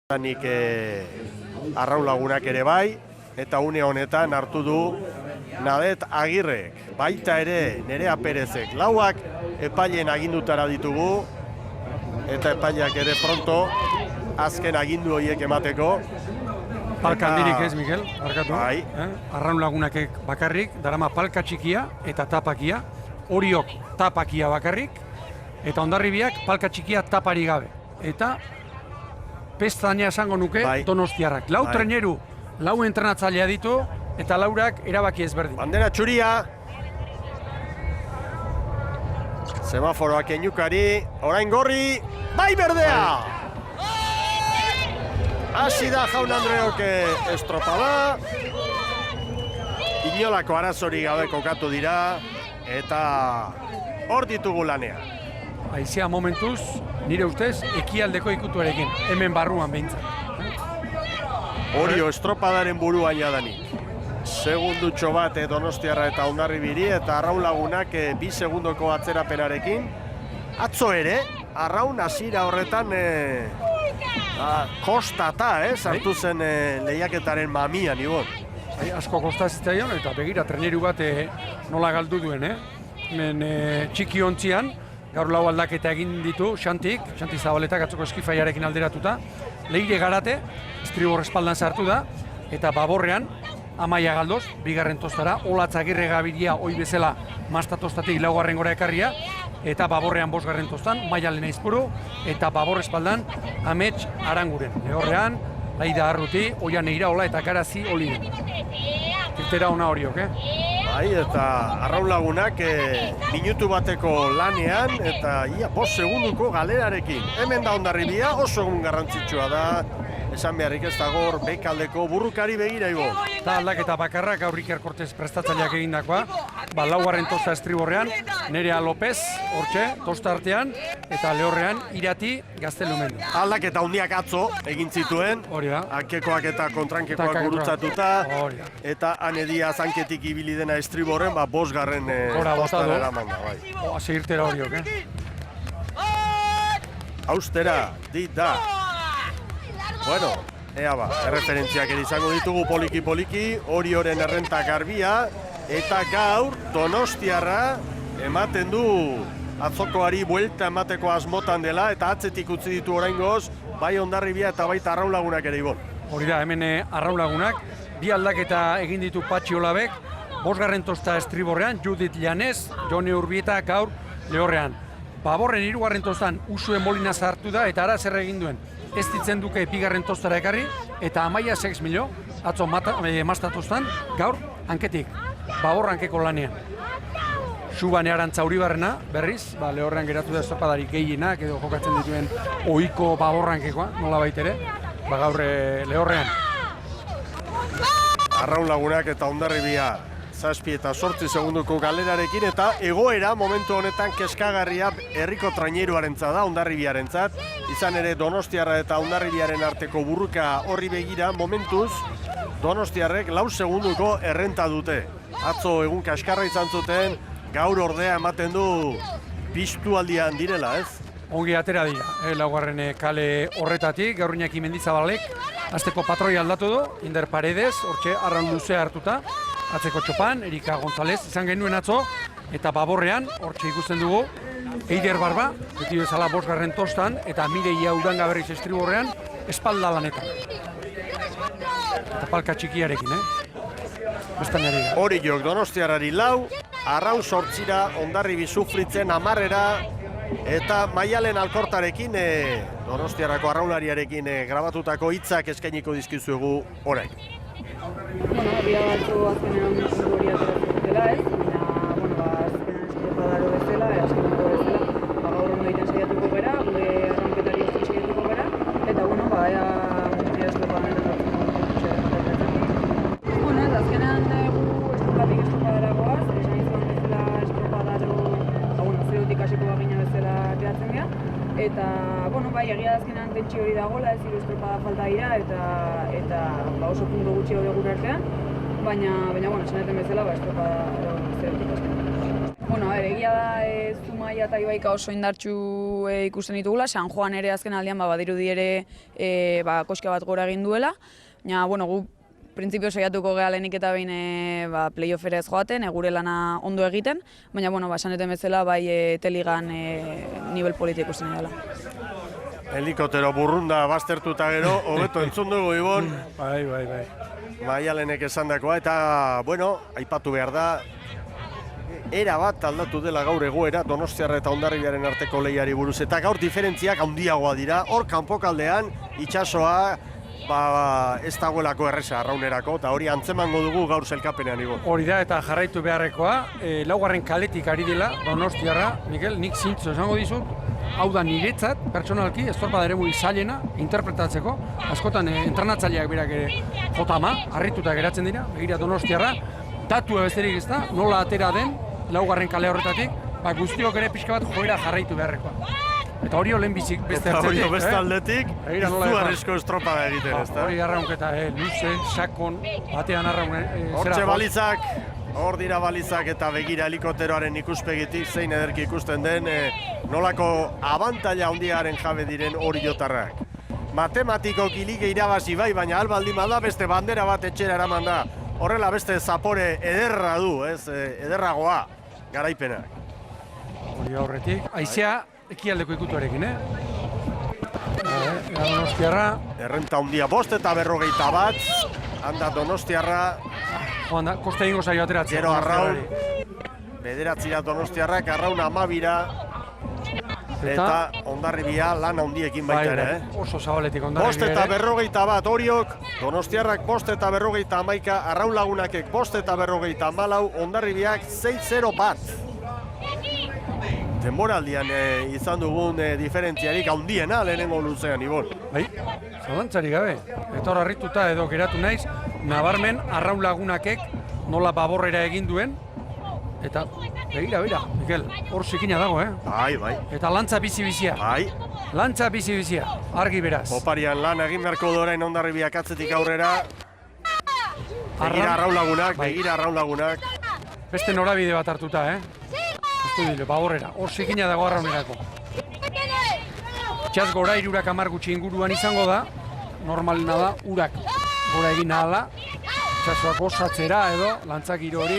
Nik Arraun Lagunak ere bai, eta une honetan hartu du Nadet Agirrek, baita ere Nerea Perezek. Lauak epaileen agindutara ditugu, eta epaileak ere pronto azken agindu horiek emateko. Palka handirik ez, Mikel, barkatu. Bai. Arraun Lagunakek bakarrik, darama palka txikia eta tapakia, Oriok tapakia bakarrik, eta Hondarribiak palka txikia tapari gabe. Eta pestaina esango nuke Donostiarrak. Lau treneru, lau entrenatzailea ditu, eta laurak erabaki ezberdin. Bandera txuria. Semaforoak einukari, orain gorri, bai berdea! Hasi da Jaun Andreok estropada. Inolako arazori gabe kokatu dira, eta hor ditugu lanean. Haizea momentuz, nire ustez, ekialdeko ikutuarekin, hemen barruan behintzat. Orio estropadaren buruan jadanik. Segundutxo bat Donostiarra eta Hondarribiri, eta Arraun Lagunak 2 segundoko atzerapenarekin. Atzo ere, Arraun hasiera horretan kostata, sartu zen lehiaketaren mamian, Ibon. Asko kosta zitzaion, eta begira, treneru bat nola galdu duen, hemen txiki ontzian, gaur lau aldaketa egin ditu Xanti Zabaletak atzoko eskifaiarekin alderatuta. Leire Garate, estribor espaldan sartu da, eta Baborrean, Amaia Galdoz, bigarren tostara, Olatz Agirre Gabiria hoi bezala Masta tostatik laugarren gora ekarria, eta Baborrean 5. tostan, Maialen Aizpuru, eta Babor espaldan, Amets Aranguren. Lehorrean, Laida Arruti, Oian Eiraola eta Garazi Olin. Irtera ona Horiok, Bai, eta Arraun Lagunak minutu bateko lanean, eta 5 segunduko galerarekin. Hemen da Hondarribia, oso egun garrantzitsua da, esan beharrik ez dago bekaldeko burrukari begira, Ibon. Eta aldaketa bakarrak gaur Iker Kortez prestatzaileak egindakoa, laugarren tosta estriborrean, Nerea López, hortxe, tosta artean, eta lehorrean Irati Gaztelumendu. Aldaketa handiak atzo egin zituen, hankekoak eta kontrankekoak gurutzatuta, eta Anedia zanketik ibili dena estriborren, 5. tostan eraman da, bai. Hase irtera Horiok, Austera, dit da. Bueno, ea ba, erreferentziak izango ditugu poliki-poliki, Orioren errenta garbia, eta gaur Donostiarra ematen du atzokoari buelta emateko asmotan dela, eta atzetik utzi ditu oraingoz, bai Hondarribia eta baita Arraun Lagunak ere, Ibon. Hori da, hemen Arraun Lagunak, bi aldaketa egin ditu Patxi Olabek, 5. tosta estriborrean, Judith Llanez, Jone Urbieta gaur lehorrean. Baborren 3. tostan Usue Molina sartu da, eta ara zer egin duen. Ez ditzen duke 2. tostara ekarri, eta Amaia Sexmilo, atzo Masta tostan, gaur hanketik, Babor hankeko lanean. Subane Arantza Uribarrena, berriz, lehorrean geratu da estropadari gehienak, edo jokatzen dituen ohiko Babor hankekoa, nola baitere, gaur lehorrean. Arraun Lagunak eta Hondarribia 7 eta 8 segunduko galerarekin, eta egoera momentu honetan keskagarria herriko traineruarentzat da, Hondarribiarentzat. Izan ere Donostiarra eta Hondarribiaren arteko burruka horri begira, momentuz Donostiarrek 4 segunduko errenta dute. Atzo egun kaskarra izan zuten, gaur ordea ematen du piztu aldian direla, ez? Ongi atera dira, laugarren kale horretatik, gaur Iñaki Mendizabalek azteko patroi aldatu du, Inder Paredes, hortxe Arraun luzea hartuta, atzeko txopan, Erika González izan genuen atzo, eta Baborrean, hortxe ikusten dugu, Eider Barba, beti bezala 5. tostan, eta Mireia Urangaberriz estriborrean, espalda lanetan. Eta palka txikiarekin, Bestainari. Oriok Donostiarrari 4, Arraun 8, Hondarribi sufritzen 10, eta Maialen Alkortarekin, Donostiarrako arraunlariarekin grabatutako hitzak eskainiko dizkizuegu orain. Bia batzu azkenean hori ateratzen dela, baina, azkenean estropadaro bezala, azkeneko bezala, gaur ondo egiten saiatuko gara, gure arraunketari uzten saiatuko gara, eta, ea estropadan eta azkenean gu estropatik estropadara goaz, esan izan bezala estropadaro, zerotik hasiko bagina bezala ateratzen gara, eta, egia azkenean tentsio hori dagoela, ez hiru estropada falta dira, eta oso puntu gutxi hori egun artean, baina, esan bezala, estropada zerotik azkenean. Egia da, Amaia eta Ibaika oso indartsu ikusten ditugula, San Juan ere azken aldian badirudi ere koska bat gora egin duela. Baina, bueno, gu printzipio saiatuko geha lehenik eta behin playoffera ez joaten, gure lana ondo egiten, baina, bueno, esaneten bezala bai Teligan nivel politik ikusten dela. Helikotero burrunda baztertuta gero, hobeto entzun dugu, Ibon. Bai. Maialenek esandakoa, eta, bueno, aipatu behar da, era bat aldatu dela gaur egoera Donostiarra eta Hondarribiaren arteko lehiari buruz, eta gaur diferentziak handiagoa dira, hor kanpokaldean itsasoa ez dagoelako erresa arraunerako, eta hori antzemango dugu gaur zelkapenean, Ibon. Hori da, eta jarraitu beharrekoa, laugarren kaletik ari dela Donostiarra, Mikel, nik zintzo esango dizut, hau da niretzat, pertsonalki, estorpada eremu zailena, interpretatzeko, askotan entrenatzaileak berak ere jotama, harrituta geratzen dira, begira Donostiarra, datua besterik ez da, nola atera den, laugarren kale horretatik, guztiok ere pixka bat joera jarraitu beharrekoa. Eta hori olen bizik beste hartzetik. Eta hori beste aldetik, izugarrizko estropada egiten, ez da? Hori arraunketa, luze, sakon, batean arraun... Hortxe balizak, hor dira balizak eta begira helikoteroaren ikuspegitik zein ederki ikusten den nolako abantaila handiaren jabe diren hori jotarrak. Matematikoki lige irabazi bai, baina albaldin bada beste bandera bat etxera eraman da. Horrela beste zapore ederra du, ederragoa garaipenak. Hori aurretik, haizea ekialdeko ikutuarekin, Donostiarra. Errenta handia 5 eta 51, handa Donostiarra. Joan da, kosta egingo zaio ateratzea. Gero arraun, bederatzira Donostiarrak, arraun 12, eta Hondarribia lan handiekin baita ere. Oso zabaletik Hondarribia 5 eta 51, horiok, Donostiarrak 5 eta 51, arraun lagunakek 5 eta 54, Hondarribiak 6-0 bat. Denboraldian izan dugun diferentziarik handiena lehenengo luzean, Ibon. Bai, zalantzarik gabe. Eta hor harrituta edo geratu naiz, nabarmen arraun lagunakek nola baborrera egin duen. Eta begira, Mikel, hor zikina dago, Bai. Eta lantza bizi-bizia. Bai. Lantza bizi-bizia, argi beraz. Oparian lan egin beharko dorain Hondarribiak atzetik aurrera. Begira arraun lagunak. Beste norabide bat hartuta, baborrera, hor zikina dago arraunerako. Itxaz gora 30 gutxi inguruan izango da, normalena da, urak gora egin nahala, itxasoak osatzera edo, lantzak giro hori,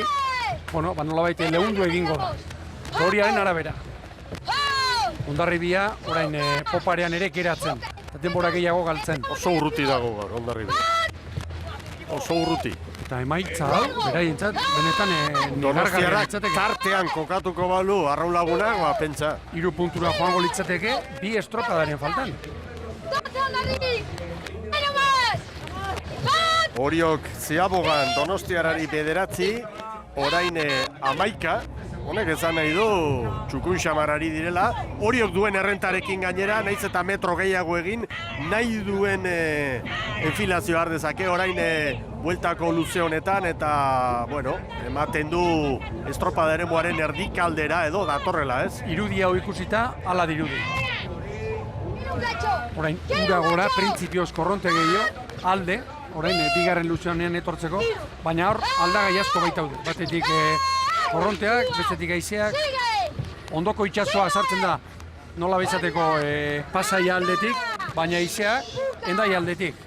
nolabait lehundu egingo da. Horiaren arabera. Hondarribia orain poparean ere geratzen, eta denbora gehiago galtzen. Oso urruti dago gaur Hondarribia. Oso urruti. Eta emaitza hau, beraientzat, benetan Donostiarrak tartean kokatuko balu arraun lagunak, pentsa. 3 puntura joango litzateke, 2 estropadaren faltan. Horiok ziabogan Donostiarrari 9, orain 11, honek esan nahi du txukun xamarari direla, horiok duen errentarekin gainera, nahiz eta metro gehiago egin, nahi duen enfilazio ardezake, orain bueltako luze honetan, eta, ematen du estropada eremuaren erdikaldera edo datorrela, ez? Irudia hau ikusita, ala dirudi. Orain, ura gora, printzipioz korronte gehiago, alde, orain, bigarren luze honean etortzeko, baina hor, aldagai asko baitaude. Batetik korronteak, bestetik haizeak, ondoko itsasoa sartzen da nola bezateko pasaia aldetik, baina haizeak endai aldetik.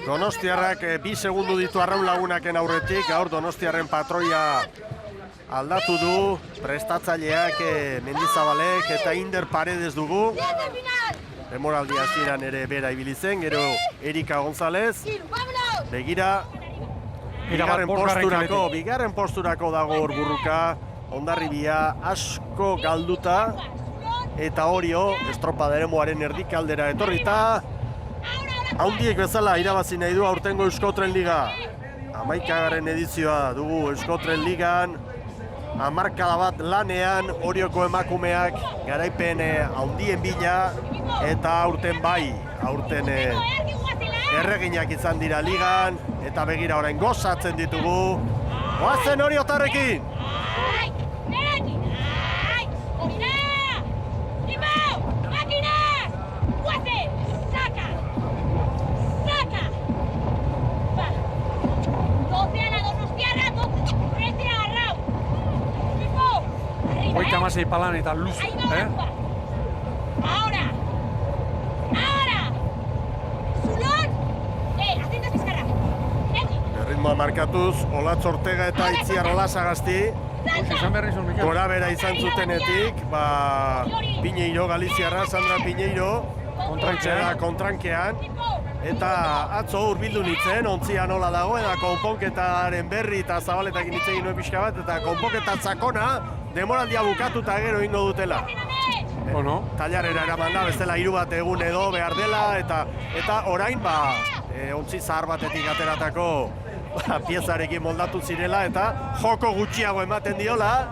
Donostiarrak 2 segundu ditu arraun lagunaken aurretik, gaur Donostiarren patroia aldatu du, prestatzaileak Mendizabalek eta Inder Paredes dugu. Demoraldi hasieran ere bera ibili zen, gero Erika González. Begira, bigarren posturako dago hor burruka, Hondarribia asko galduta, eta horio, estropada eremuaren erdikaldera etorrita, handiek bezala irabazi nahi du aurtengo Euskotren Liga. 11. edizioa dugu Euskotren Ligan, hamarkada bat lanean, horioko emakumeak garaipen handien bila, eta aurten erreginak izan dira ligan, eta begira orain gozatzen ditugu. Goazen Oriotarrekin! 36 palan eta luzu, Ahora. Zulon. Atentas bizkarra. Erritmoa markatuz, Olatz Ortega eta Itziar Olasagasti Esan behar izan, Mikel. gora bera izan zutenetik, Piñeiro, Galiziarra, Sandra Piñeiro, kontrankean, eta atzo hurbildu nintzen, ontzia nola dago, eta konponketaren berri eta Zabaletakin hitz egin nuen pixka bat, eta konponketa sakona demoraldia bukatu eta gero ingo dutela. Bueno. Tailarera eraman da, bestela 3 bat egun edo behar dela, eta orain, ontzi zahar batetik ateratako piezarekin moldatu zirela, eta joko gutxiago ematen diola,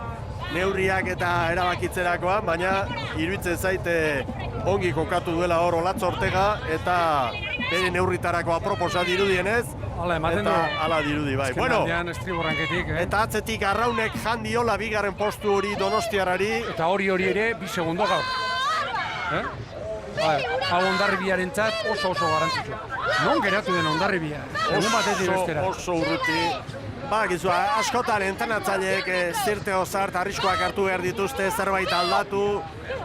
neurriak eta erabakitzerakoan, baina iruditzen zaite ongi kokatu duela hor Olatz Ortega, eta bere neurritarako aproposa dirudienez, Hala, ematen eta du. hala dirudi, bai. Azken aldean estriborranketik, Eta atzetik Arraunek jan diola bigarren postu hori Donostiarrari. Eta hori ere, 2 segundo gaur. Hau Hondarribiarentzat oso garrantzitsu. Non geratu den Hondarribia? Egun batetik bestera. Oso urruti. Gizu, askotan entrenatzaileek zirte osart, arriskoak hartu behar dituzte, zerbait aldatu.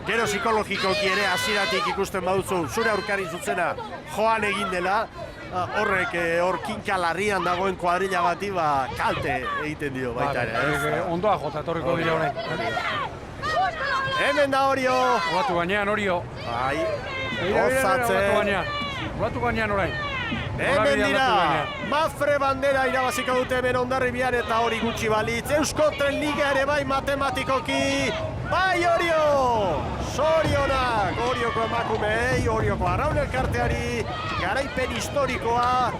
Gero psikologikoki ere hasieratik ikusten baduzu, zure aurkari zuzena joan egin dela. Horrek hor kinka larrian dagoen kuadrilla bati kalte egiten dio baita ere. Ondoa jota, etorriko dira orain. Hemen da Orio! Olatu gainean, Orio. Bai, Gozatzen. Olatu gainean orain. Hemen dira, Mafre bandera irabaziko dute hemen Hondarribian eta hori gutxi balitz. Eusko Tren Liga ere bai matematikoko. Bai Orio! Zorionak, Orioko emakumeei, Orioko Arraun elkarteari, garaipen historikoa,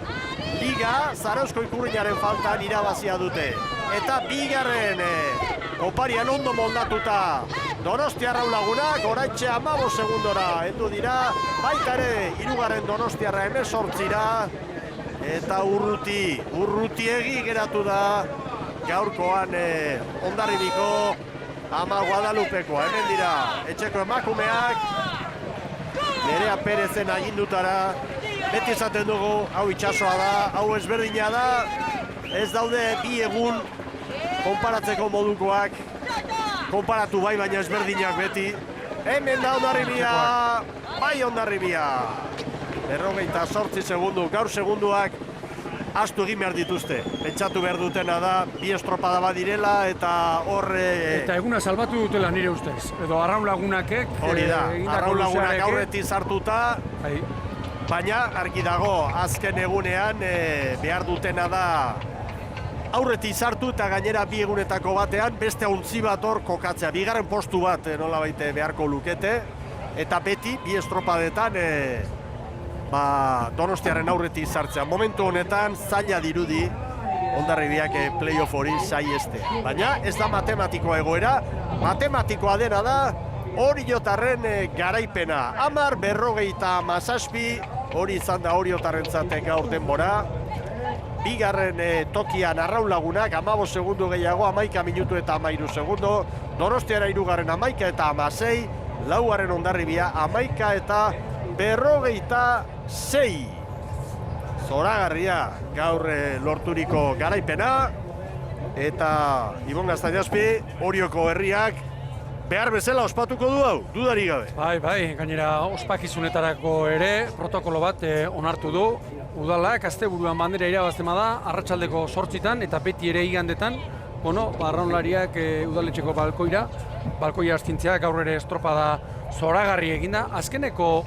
Liga, Zarauzko Ikurriñaren faltan irabazia dute. Eta bigarren, oparian ondo moldatuta, Donostia Arraun lagunak, oraintxe 15 segundora heldu dira, baita ere, 3. Donostiarra 18ra, eta urrutiegi geratu da, gaurkoan Hondarribiko Ama Guadalupekoa, hemen dira, etxeko emakumeak, Nerea Perezen agindutara, beti esaten dugu, hau itxasoa da, hau ezberdina da, ez daude 2 egun konparatzeko modukoak, konparatu bai baina ezberdinak beti. Hemen da Hondarribia, bai Hondarribia. 48 segundu, gaur segunduak astu egin behar dituzte. Pentsatu behar dutena da, 2 estropada badirela eta horre... Eta eguna salbatu dutela nire ustez. Edo Arraun lagunakek... Hori da, Arraun lagunak aurretik sartuta, baina argi dago, azken egunean behar dutena da aurretik sartu eta gainera 2 egunetako batean beste ontzi bat hor kokatzea. Bigarren postu bat nolabait beharko lukete, eta beti 2 estropadetan Donostiaren aurretik sartzea. Momentu honetan zaila dirudi Hondarribiak playoff hori saiestea. Baina ez da matematikoa egoera, matematikoa dena da Oriotarren garaipena. 10:47 hori izan da Oriotarrentzat gaur denbora. Bigarren tokian Arraun lagunak, 15 segundu gehiago, 11 minutu eta 13 segundo. Donostiara 3. 11 eta 16, 4. Hondarribia 11 eta 46. Zoragarria gaur lorturiko garaipena. Eta Ibon Gaztañazpi, Orioko herriak behar bezala ospatuko du hau, dudarik gabe. Bai, gainera ospakizunetarako ere protokolo bat onartu du. Udalak asteburuan bandera irabazten da, arratsaldeko 8 eta beti ere igandetan, arraunlariak udaletxeko balkoia astintzea, gaur ere estropada zoragarri eginda. Azkeneko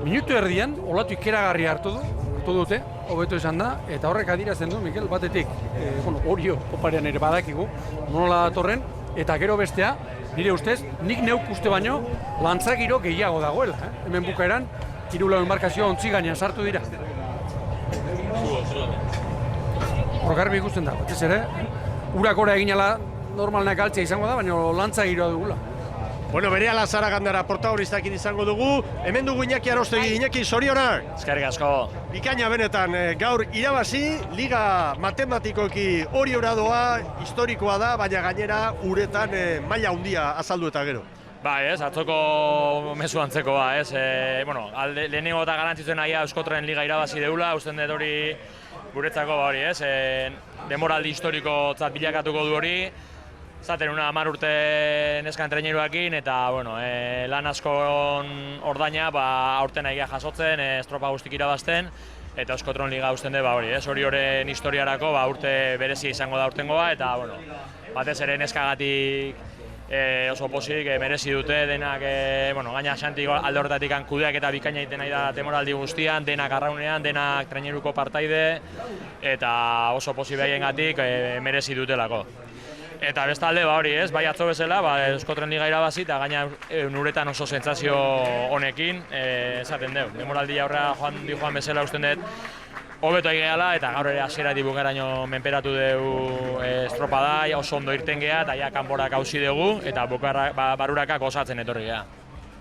minutu erdian, olatu ikeragarri hartu dute, hobeto esan da, eta horrek adierazten du, Mikel, batetik, Orio oparean ere badakigu, nola datorren, eta gero bestea, nire ustez, nik neuk uste baino, lantzagiro gehiago dagoela. Hemen bukaeran, 3 enbarkazioa ontzi gainean sartu dira. Hor garbi ikusten da, batez ere, urak ora eginala normalnak galtzea izango da, baina lantzagiroa dugula. Berehala Zaragandara protagonistak izango dugu, hemen dugu Iñaki Arostegi. Iñaki, zorionak! Eskerrik asko. Bikaina benetan, gaur irabazi, liga matematikoki Oriora doa, historikoa da, baina gainera uretan maila handia azaldu eta gero. Bai, atzoko mezu antzekoa, lehenengo eta garantitzen Eusko Tren Liga irabazi deula, usten dut hori guretzako demoraldi historiko bilakatuko du hori. zaten una 10 urte neskan traineruakin, eta bueno, lan askon ordaina aurten egia jasotzen, estropa guztik irabazten, eta Euskotron Liga usten de hori horren historiarako urte berezi izango da urtengoa, eta bueno, batez ere neskagatik oso pozik merezi dute denak, gaina Xanti alde horretatik kudeak eta bikaina egiten nahi da temoraldi guztian, denak arraunean, denak traineruko partaide, eta oso pozik behiengatik merezi dutelako. Eta bestalde, bai atzo bezala, Euskotren Liga irabazi, eta gaina uretan oso sentsazio honekin, esaten dugu. Demoraldi aurrera joan bezala usten dut, hobeto egeala, eta gaur ere hasieratik bukaraino menperatu dugu estropada, oso ondo irten geha, eta ja kanporak hausi dugu, eta barurakak osatzen etorri geha.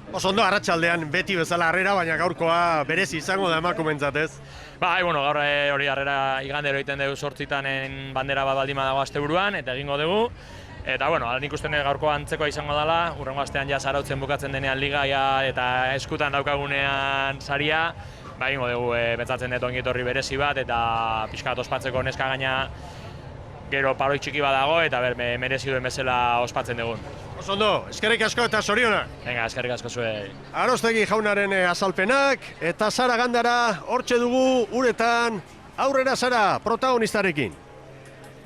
Oso ondo, arratsaldean beti bezala harrera, baina gaurkoa berezi izango da emakumentzat ez? Gaur hori harrera igandero egiten dugu 8 bandera bat baldin badago asteburuan, eta egingo dugu. Eta nik uste gaurko antzekoa izango dela, hurrengo astean ja zarautzen bukatzen denean liga eta eskutan daukagunean saria, egingo dugu pentsatzen dut ongitorri berezi bat, eta pixka bat ospatzeko neska gaina gero paroi txiki bat dago, eta merezi duen bezala ospatzen dugun. Oso ondo, eskerrik asko eta zorionak. Venga, eskerrik asko zuei. Aroztegi jaunaren azalpenak, eta Sara Gandara hortxe dugu uretan, aurrera Sara, protagonistarekin.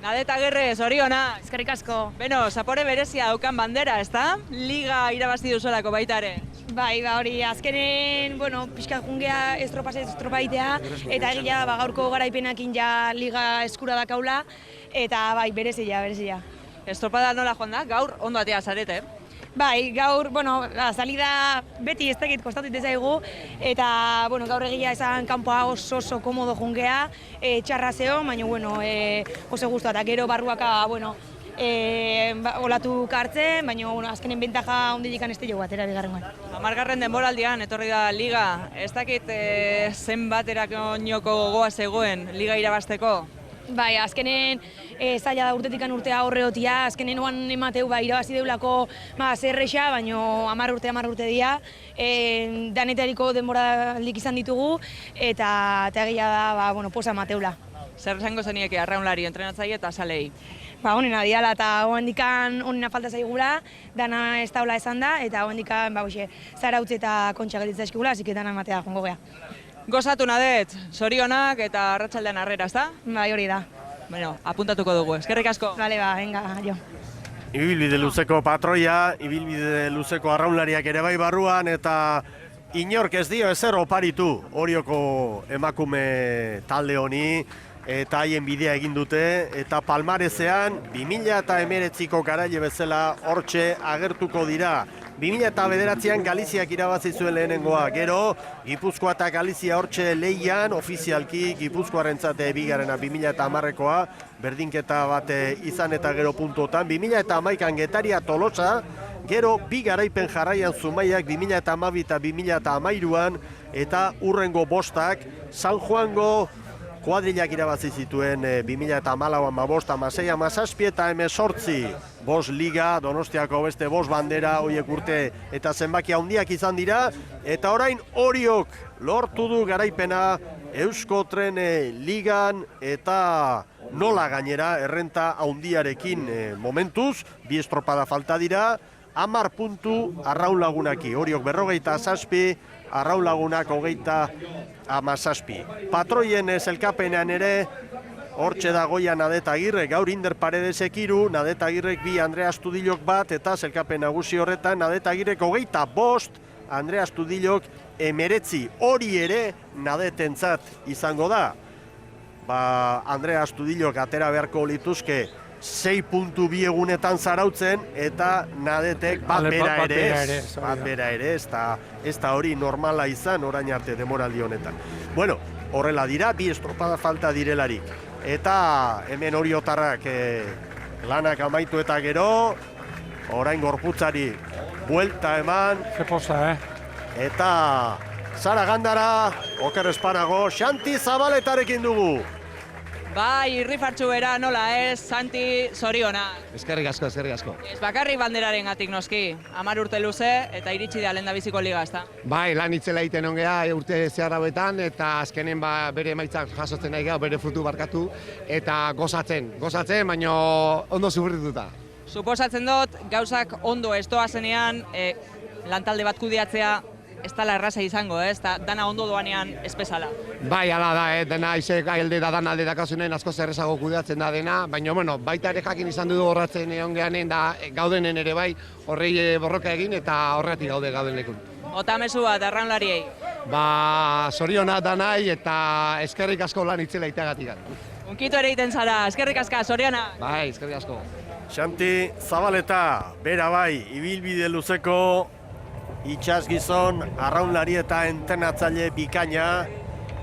Nadeta Gerre, zorionak. Eskerrik asko. Beno, zapore berezia daukan bandera, ezta? Liga irabazi duzolako baita ere. Bai, hori azkenen, pixka jungea estropa itea, eta egia gaurko garaipenakin ja liga eskura dakaula, eta bai, berezia. Estropada nola joan da? Gaur ondo atea zarete, Bai, gaur, salida beti ez dakit kostatu zaigu, eta gaur egia esan kanpoa oso komodo jungea, txarra zeo, baina oso guztua, eta gero barruaka, olatu kartzen, baina azkenen bentaja ondilikan ez jo batera bigarrengoan. 10. denboraldian etorri da liga, ez dakit zenbaterako gogoa zegoen liga irabazteko? Bai, azkenen zaila da urtetik urtea horreotia, azkenen oan emateu irabazi deulako zerrexa, baina 10 urte dira, danetariko denboraldik izan ditugu, eta egia da posa emateula. Zer esango zenieke arraunlari, entrenatzaile eta salei? Honena diala eta honena falta zaigula, dana ez taula esan da, eta hondikan zarautze eta kontxa gelditza eskigula, hasi que dana ematea jongo gea. Gozatu nadet, zorionak eta arratsaldean harrera, ezta? Bai, hori da. Bueno, apuntatuko dugu, eskerrik asko. Bale, venga, jo. Ibilbide luzeko patroia, ibilbide luzeko arraunlariak ere bai barruan, eta inork ez dio ezer oparitu Orioko emakume talde honi, eta haien bidea egin dute, eta palmarezean 2019ko garaile bezala hortxe agertuko dira. 2009an Galiziak irabazi zuen lehenengoa, gero Gipuzkoa eta Galizia hortxe lehian, ofizialki Gipuzkoarentzat bigarrena 2010koa, berdinketa bat izan eta gero puntuotan, 2011an Getaria Tolosa, gero bi garaipen jarraian Zumaiak 2012 eta 2013an, eta urrengo bostak San Juango kuadrilak irabazi zituen 2014an 5, 16, 17 eta 18. Bost liga, Donostiako beste bost bandera, horiek urte eta zenbaki handiak izan dira, eta orain Oriok lortu du garaipena Euskotren ligan, eta nola gainera errenta handiarekin momentuz, bi estropada falta dira, 10 puntu Arraun Lagunaki, Oriok 47, Arraun Lagunak 37. Patroien zelkapenean ere, hortxe da goia Nadeta Agirrek, gaur Inder Paredesek 3, Nadeta Agirrek 2, Andrea Astudilok 1, eta zelkapen nagusi horretan Nadeta Agirrek 25, Andrea Astudilok 19. Hori ere Nadetentzat izango da. Andrea Astudilok atera beharko lituzke 6 puntu 2 egunetan zarautzen, eta Nadetek bat bera ere, ez da hori normala izan orain arte demoraldi honetan. Bueno, horrela dira, bi estropada falta direlarik. Eta hemen oriotarrak lanak amaitu eta gero, orain gorputzari buelta eman. Zepoza, Eta Sara Gandara, oker espanago, Xanti Zabaletarekin dugu. Bai, irrifartxu bera nola ez, Santi, zorionak. Eskerrik asko. Ez bakarrik banderaren gatik noski, 10 urte luze eta iritsi da lehendabiziko liga, ezta? Bai, lan itzela egiten ongea urte zehar hauetan, eta azkenen bere emaitzak jasotzen nahi gau, bere frutu barkatu, eta gozatzen, baina ondo sufrituta. Suposatzen dut, gauzak ondo ez doazenean, lantalde bat kudeatzea ez dela erraza izango, ez? Dana ondo doanean ez bezala. Bai, hala da, dena izek alde da dan alde dakasunen asko zerrezago kudeatzen da dena, baina bueno, baita ere jakin izan dugu horratzen egon gehanen da gaudenen ere bai, horrei borroka egin eta horretik gaude gaudenekun. Ota mezu bat, arraunlariei. Ba, soriona danai eta eskerrik asko lan itzela itagatik. Unkitu ere egiten zara, eskerrik aska, soriona. Bai, eskerrik asko. Xanti Zabaleta, bera bai, ibilbide luzeko itxas gizon, arraunlari eta entrenatzaile bikaina,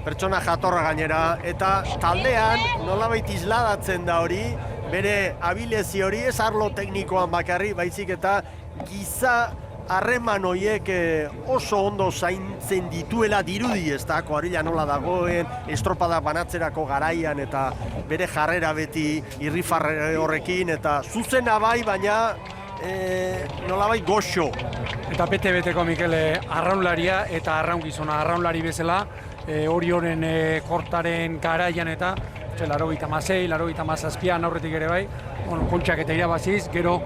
pertsona jatorra gainera, eta taldean nolabait isladatzen da hori, bere abilezi hori ez arlo teknikoan bakarri, baizik eta giza harreman horiek oso ondo zaintzen dituela dirudi, ez da, kuadrilla nola dagoen, estropada banatzerako garaian eta bere jarrera beti irrifarre horrekin, eta zuzena bai, baina nolabait goxo. Eta bete-beteko Mikele arraunlaria eta arraun gizona, arraunlari bezala, Orionen kortaren garaian eta 86, 87an aurretik ere bai, kontxak eta irabaziz, gero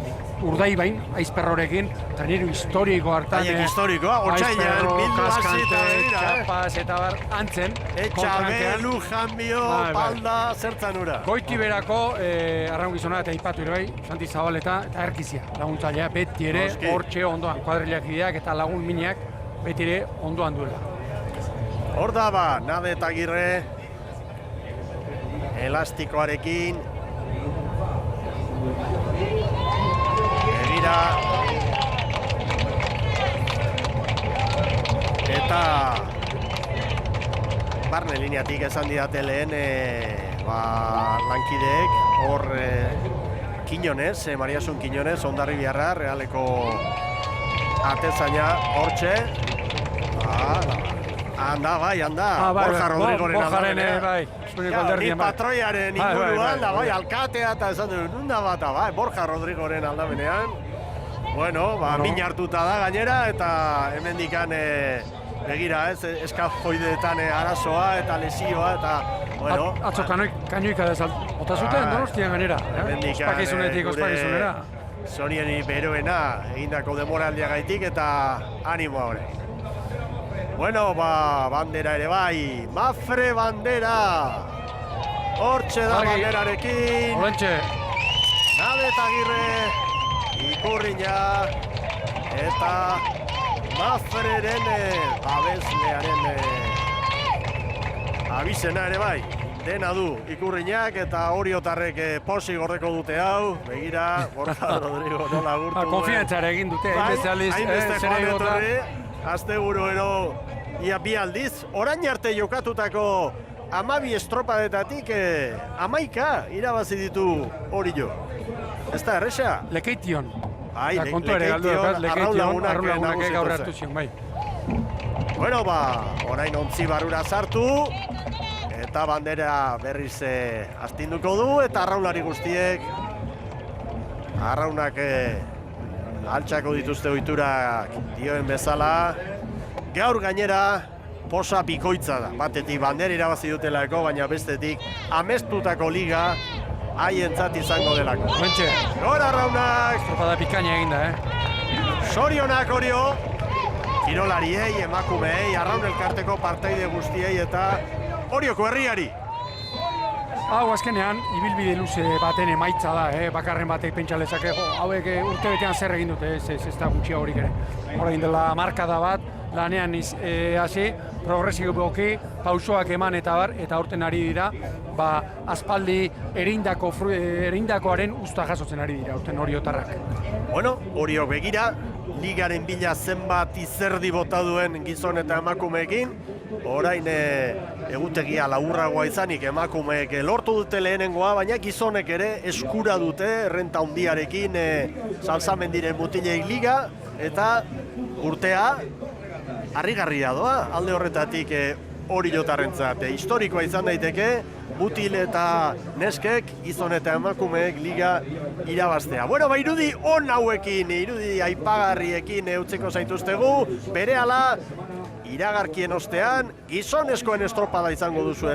Urdaibain, aizperrorekin, traineru historiko hartan. Haiek historikoa, otsailean, bildu hasi eta txapaz eta bar, antzen. Etxabelu, janbio, palda, zertzan ura. Goiti berako arraun gizona eta ipatu ere bai, Xanti Zabaleta eta Erkizia, laguntzailea, beti ere hortxe ondoan, kuadrilak ideak eta lagun minak beti ere ondoan duela. Hor da ba, Nade eta Agirre, elastikoarekin, egira, eta barne lineatik esan didate lehen lankideek, hor Quiñones, Mariasun Quiñones, Hondarribiarra, Realeko atezaina hortxe, anda, Borja Rodrigoren aldamenean. Ni patroiaren inguruan, bai, alkatea eta esan dut, nunda bata, bai, Borja Rodrigoren aldamenean. Bueno, min hartuta da gainera, eta hemendikan begira, ez, eskafoideetan arazoa eta lesioa, eta, bueno. Atzo kanoika da ota zuten Donostian gainera. Ospakizunetik ospakizunera. Sonien beroena egindako demoraldiagaitik eta animoa hori. Bueno, bandera ere bai, Mafre bandera! Hortxe da banderarekin! Olentxe! Nade eta Agirre, Ikurriña, eta Mafreren abeslearen abizena ere bai. Dena du Ikurriñak eta Oriotarrek posi gordeko dute hau, begira, Borja Rodrigo nola gurtu. Konfiantzara egin dute, hainbeste joan etorri. Asteburu ero ia bi aldiz, orain arte jokatutako 12 estropadetatik 11 irabazi ditu Orio. Ez da erresa? Lekeition. Lekeition, arraunlagunak gaur hartu zion, bai. Bueno, orain ontzi barrura sartu, eta bandera berriz astinduko du, eta arraunlari guztiek, arraunak altxako dituzte ohiturak dioen bezala. Gaur gainera posa bikoitza da. Batetik bandera irabazi dutelako, baina bestetik amestutako liga haientzat izango delako. Mentxe. Gora arraunak! Estropada pikaina eginda, Sorionak Orio, kirolariei, emakumeei, arraun elkarteko partaide guztiei eta Orioko herriari. Hau azkenean, ibilbide luze baten emaitza da, bakarren batek pentsa lezake, hauek urtebetean zer egin dute, ez da gutxia horik ere. Horrein dela markada bat, lanean hasi, progresiboki, pausoak eman eta bar, eta aurten ari dira, aspaldi erindakoaren usta jasotzen ari dira, aurten Oriotarrak. Bueno, Orio begira, ligaren bila zenbat izerdi bota duen gizon eta emakumeekin, orain egutegia laburragoa izanik emakumeek lortu dute lehenengoa, baina gizonek ere eskura dute errenta handiarekin Salsamendiren mutilei liga, eta urtea harrigarria doa, alde horretatik Oriotarrentzat historikoa izan daiteke, mutil eta neskek, gizon eta emakumeek liga irabaztea. Bueno, irudi on hauekin, irudi aipagarriekin utziko zaituztegu, berehala iragarkien ostean, gizonezkoen estropada izango duzu.